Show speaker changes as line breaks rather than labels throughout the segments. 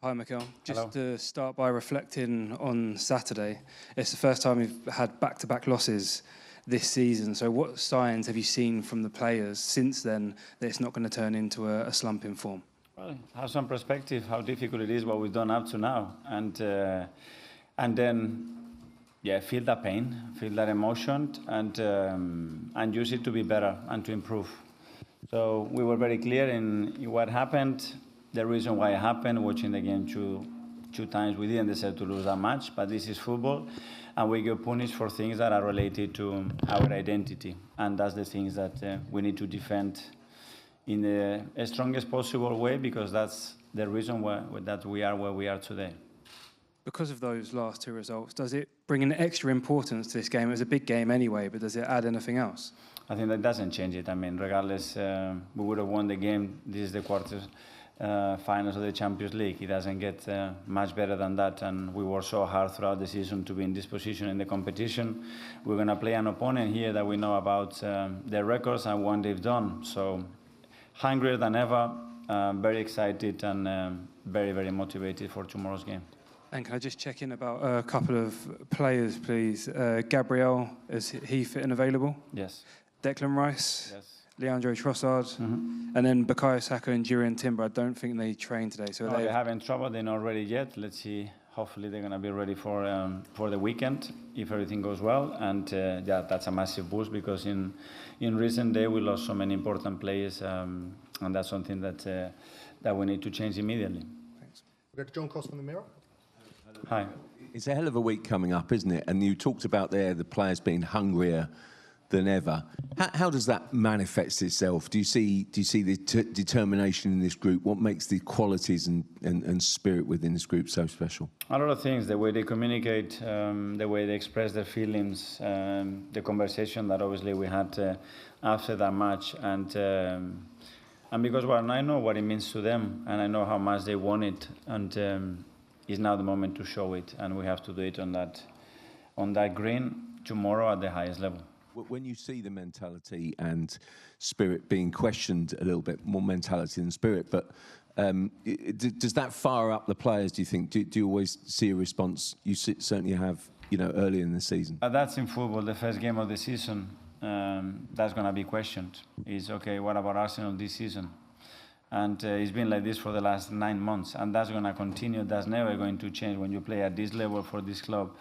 Hi, Mikel. Just
Hello.
to start by reflecting on Saturday, it's the first time we've had back-to-back losses this season. So what signs have you seen from the players since then that it's not going to turn into a slump in form?
Well, have some perspective how difficult it is what we've done up to now, and then feel that pain, feel that emotion, and use it to be better and to improve. So we were very clear in what happened, the reason why it happened. Watching the game two times, we didn't deserve to lose that match, but this is football, and we get punished for things that are related to our identity, and that's the things that we need to defend in the strongest possible way, because that's the reason that we are where we are today.
Because of those last two results, does it bring an extra importance to this game? It was a big game anyway, but does it add anything else?
I think that doesn't change it. I mean, regardless, we would have won the game. This is the quarters finals of the Champions League. It doesn't get much better than that, and we worked so hard throughout the season to be in this position in the competition. We're going to play an opponent here that we know about their records and what they've done. So hungrier than ever, very excited, and very, very motivated for tomorrow's game.
And can I just check in about a couple of players, please? Gabriel, is he fit and available?
Yes.
Declan Rice?
Yes.
Leandro Trossard? And then Bukayo, Saka and Jurrien Timber. I don't think they trained today. So
they're having trouble. They're not ready yet. Let's see. Hopefully they're going to be ready for the weekend if everything goes well. And that's a massive boost, because in recent days we lost so many important players, and that's something that we need to change immediately.
Thanks. We'll go to John Cost from the Mirror.
Hi.
It's a hell of a week coming up, isn't it? And you talked about the players being hungrier than ever. How does that manifest itself? Do you see the determination in this group? What makes the qualities and spirit within this group so special?
A lot of things, the way they communicate, the way they express their feelings, the conversation that obviously we had after that match, and because I know what it means to them, and I know how much they want it, and it's now the moment to show it, and we have to do it on that green tomorrow at the highest level.
When you see the mentality and spirit being questioned a little bit, more mentality than spirit, but does that fire up the players, do you think? Do you always see a response? You certainly have, early in the season.
That's in football, the first game of the season. That's going to be questioned. Is okay, what about Arsenal this season? And it's been like this for the last 9 months, and that's going to continue. That's never going to change when you play at this level for this club.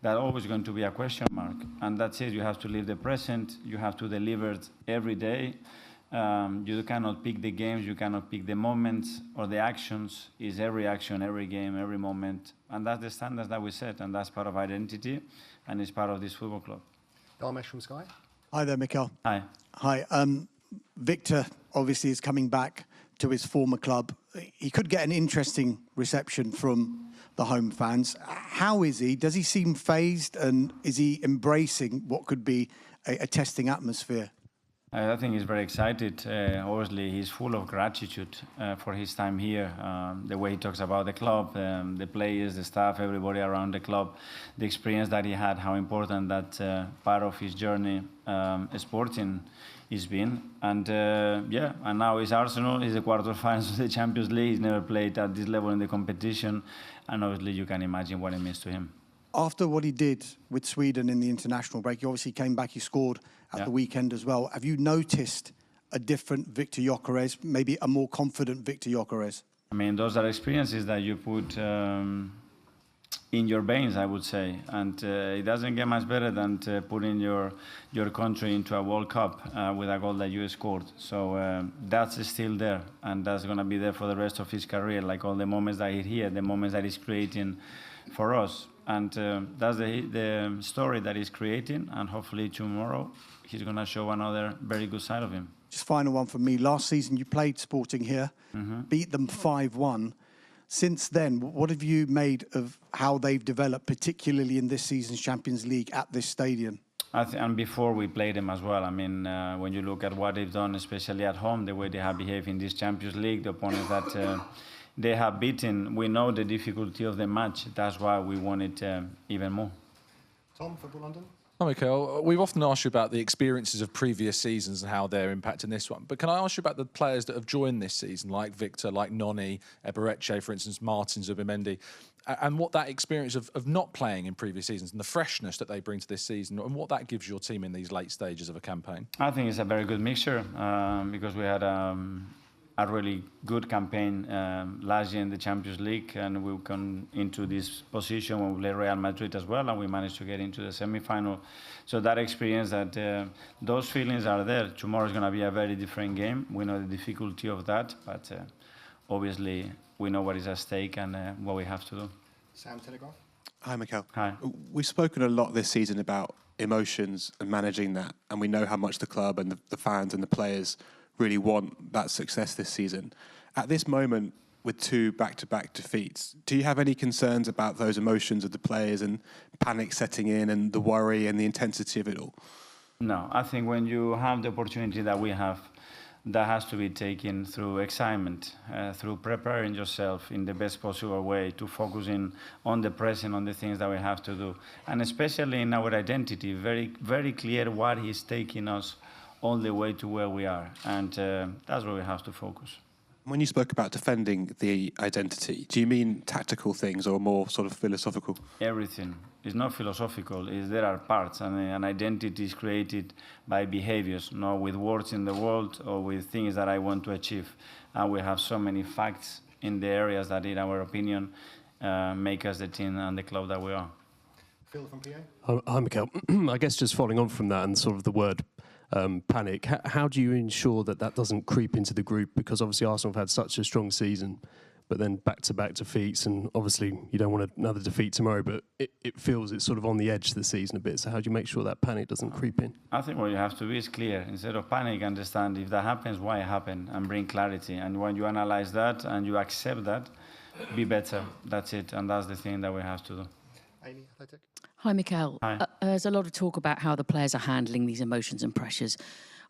That's always going to be a question mark, and that's it. You have to live the present. You have to deliver it every day. You cannot pick the games. You cannot pick the moments or the actions. It's every action, every game, every moment, and that's the standards that we set, and that's part of identity, and it's part of this football club.
Dharmesh from Sky.
Hi there, Mikel.
Hi.
Hi. Victor obviously is coming back to his former club. He could get an interesting reception from the home fans. How is he? Does he seem phased, and is he embracing what could be a testing atmosphere?
I think he's very excited. Obviously, he's full of gratitude for his time here. The way he talks about the club, the players, the staff, everybody around the club, the experience that he had, how important that part of his journey sporting has been. And and now it's Arsenal. He's the quarterfinals of the Champions League. He's never played at this level in the competition, and obviously you can imagine what it means to him.
After what he did with Sweden in the international break, he obviously came back, he scored at the weekend as well. Have you noticed a different Victor Gyökeres, maybe a more confident Victor Gyökeres?
I mean, those are experiences that you put in your veins, I would say. And it doesn't get much better than putting your country into a World Cup with a goal that you scored. So that's still there, and that's going to be there for the rest of his career, like all the moments that he's here, the moments that he's creating for us. And that's the story that he's creating, and hopefully tomorrow he's going to show another very good side of him.
Just final one from me. Last season you played Sporting here, beat them 5-1. Since then, what have you made of how they've developed, particularly in this season's Champions League at this stadium?
And before we played them as well. I mean, when you look at what they've done, especially at home, the way they have behaved in this Champions League, the opponents that they have beaten, we know the difficulty of the match. That's why we want it even more.
Tom, Football London.
Hi, Mikel. We've often asked you about the experiences of previous seasons and how they're impacting this one. But can I ask you about the players that have joined this season, like Victor, like Noni, Ebereche, for instance, Martin Zubimendi, and what that experience of not playing in previous seasons and the freshness that they bring to this season and what that gives your team in these late stages of a campaign?
I think it's a very good mixture because we had a really good campaign last year in the Champions League, and we come into this position when we play Real Madrid as well, and we managed to get into the semi-final. So that experience, those feelings are there. Tomorrow is going to be a very different game. We know the difficulty of that, but obviously we know what is at stake and what we have to do.
Sam, Telegraph.
Hi, Mikel.
Hi.
We've spoken a lot this season about emotions and managing that, and we know how much the club and the fans and the players really want that success this season. At this moment, with 2 back-to-back defeats, do you have any concerns about those emotions of the players and panic setting in and the worry and the intensity of it all?
No, I think when you have the opportunity that we have, that has to be taken through excitement, through preparing yourself in the best possible way to focusing on the present, on the things that we have to do. And especially in our identity, very, very clear what is taking us all the way to where we are. And that's where we have to focus.
When you spoke about defending the identity, do you mean tactical things or more sort of philosophical?
Everything. It's not philosophical. There are parts, and an identity is created by behaviors, not with words in the world or with things that I want to achieve. And we have so many facts in the areas that, in our opinion, make us the team and the club that we are.
Phil from PA.
Hi, Mikel. I guess just following on from that and sort of the word panic, how do you ensure that that doesn't creep into the group? Because obviously Arsenal have had such a strong season, but then back-to-back defeats, and obviously you don't want another defeat tomorrow, but it feels it's sort of on the edge of the season a bit. So how do you make sure that panic doesn't creep in?
I think what you have to be is clear. Instead of panic, understand if that happens, why it happened, and bring clarity. And when you analyze that and you accept that, be better. That's it, and that's the thing that we have to do.
Amy, Athletic.
Hi, Mikel.
Hi.
There's a lot of talk about how the players are handling these emotions and pressures.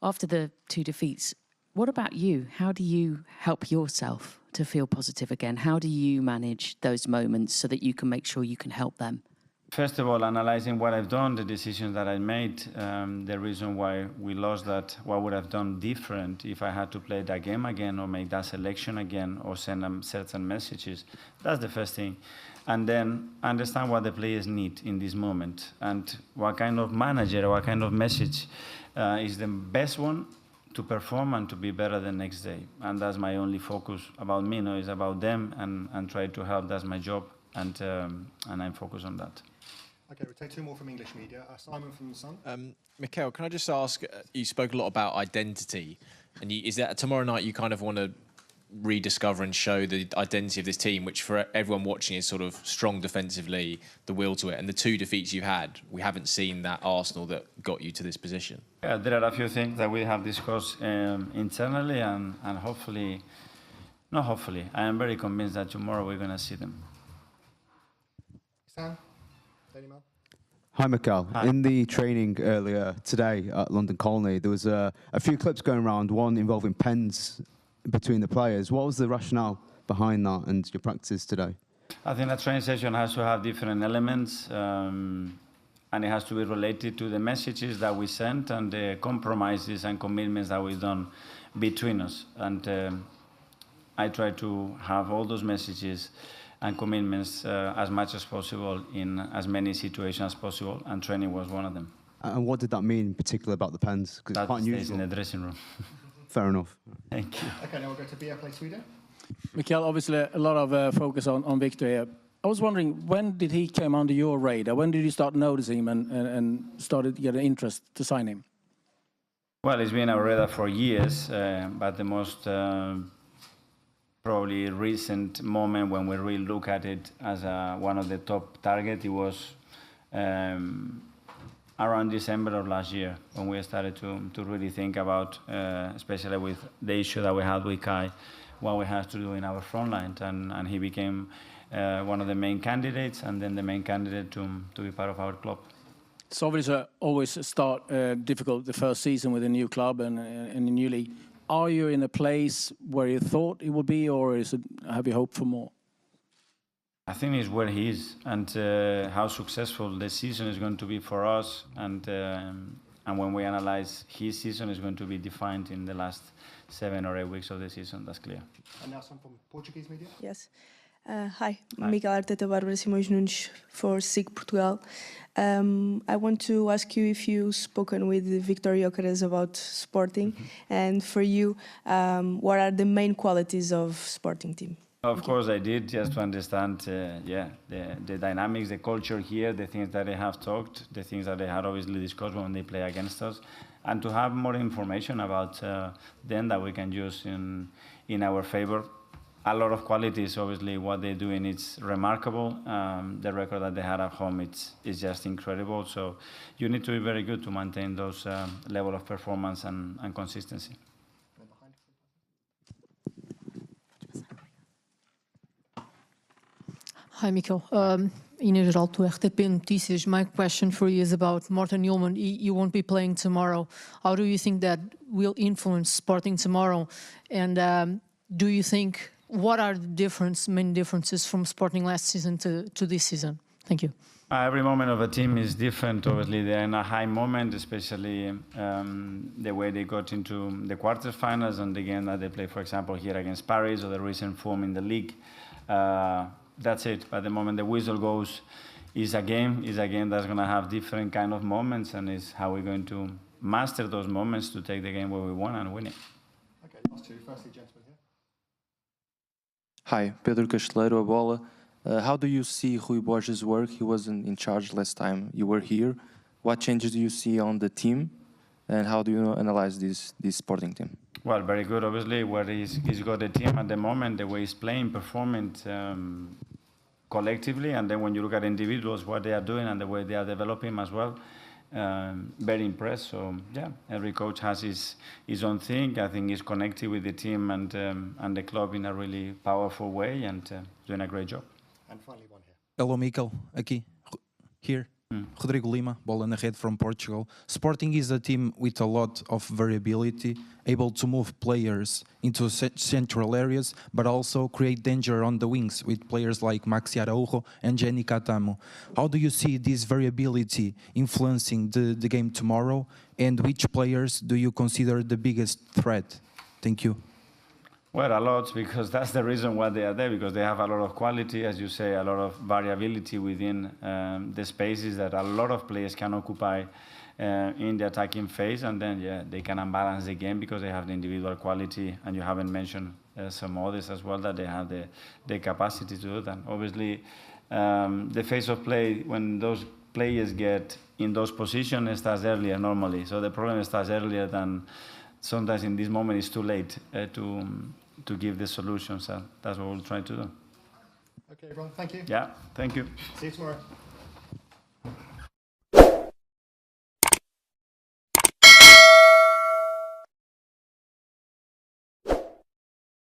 After the 2 defeats, what about you? How do you help yourself to feel positive again? How do you manage those moments so that you can make sure you can help them?
First of all, analyzing what I've done, the decisions that I made, the reason why we lost that, what would I have done different if I had to play that game again or make that selection again or send them certain messages. That's the first thing. And then understand what the players need in this moment and what kind of manager or what kind of message is the best one to perform and to be better the next day. And that's my only focus about me, no, is about them and try to help. That's my job, and I'm focused on that.
Okay, we'll take 2 more from English media. Simon from The Sun.
Mikel, can I just ask, you spoke a lot about identity, and is that tomorrow night you kind of want to rediscover and show the identity of this team, which for everyone watching is sort of strong defensively, the will to it, and the 2 defeats you had, we haven't seen that Arsenal that got you to this position?
Yeah, there are a few things that we have discussed internally, and hopefully, not hopefully, I am very convinced that tomorrow we're going to see them.
Sam, Daily Mail.
Hi, Mikel.
Hi.
In the training earlier today at London Colney, there was a few clips going around, one involving pens between the players. What was the rationale behind that and your practices today?
I think a training session has to have different elements, and it has to be related to the messages that we sent and the compromises and commitments that we've done between us. And I try to have all those messages and commitments as much as possible in as many situations as possible, and training was one of them.
And what did that mean in particular about the pens? Because it's quite
stays
unusual.
in the dressing room.
Fair enough.
Thank you.
Okay, now we'll go to BR Play Sweden.
Mikel, obviously a lot of focus on Victor here. I was wondering, when did he come under your radar? When did you start noticing him and started to get an interest to sign him?
Well, it's been our radar for years, but the most probably recent moment when we really look at it as one of the top targets, it was around December of last year when we started to really think about, especially with the issue that we had with Kai, what we had to do in our front line, and he became one of the main candidates, and then the main candidate to be part of our club.
It's obviously always start difficult the first season with a new club and a new league. Are you in a place where you thought it would be, or have you hoped for more?
I think it's where he is and how successful the season is going to be for us. And when we analyze his season, is going to be defined in the last 7 or 8 weeks of the season. That's clear.
And now some from Portuguese media.
Yes. Hi, Mikel Arteta, Bárbara Simões Nunes for SIC Portugal. I want to ask you if you've spoken with Victor Gyökeres about Sporting, and for you, what are the main qualities of Sporting team?
Of course, I did, just to understand, the dynamics, the culture here, the things that they have talked, the things that they had obviously discussed when they play against us, and to have more information about them that we can use in our favor. A lot of qualities, obviously, what they're doing is remarkable. The record that they had at home is just incredible. So you need to be very good to maintain those level of performance and consistency.
Hi, Mikel. Ina Geraldo, RTP Notícias. My question for you is about Morten Hjulmand. You won't be playing tomorrow. How do you think that will influence Sporting tomorrow? And do you think, what are the main differences from Sporting last season to this season? Thank you.
Every moment of a team is different. Obviously, they're in a high moment, especially the way they got into the quarterfinals and the game that they play, for example, here against Paris, or the recent form in the league. That's it. At the moment the whistle goes, is a game that's going to have different kind of moments, and is how we're going to master those moments to take the game where we want and win it.
Okay, last two. Firstly, gentlemen here.
Hi, Pedro Casteleiro, A Bola. How do you see Rui Borges' work? He wasn't in charge last time you were here. What changes do you see on the team, and how do you analyze this Sporting team?
Well, very good, obviously, where he's got a team at the moment, the way he's playing, performing collectively, and then when you look at individuals, what they are doing and the way they are developing as well, very impressed. So, yeah, every coach has his own thing. I think he's connected with the team and the club in a really powerful way, and doing a great job.
And finally, one here.
Hello, Mikel. Aqui. Here. Rodrigo Lima, Bola na Rede from Portugal. Sporting is a team with a lot of variability, able to move players into central areas, but also create danger on the wings with players like Maxi Araujo and Jenny Catamo. How do you see this variability influencing the game tomorrow, and which players do you consider the biggest threat? Thank you.
Well, a lot, because that's the reason why they are there, because they have a lot of quality, as you say, a lot of variability within the spaces that a lot of players can occupy in the attacking phase, and then, yeah, they can unbalance the game because they have the individual quality, and you haven't mentioned some others as well, that they have the capacity to do that. Obviously, the phase of play, when those players get in those positions, starts earlier normally, so the problem starts earlier than sometimes in this moment it's too late to give the solutions. That's what we'll try to do.
Okay, everyone, thank you.
Yeah, thank you.
See you tomorrow.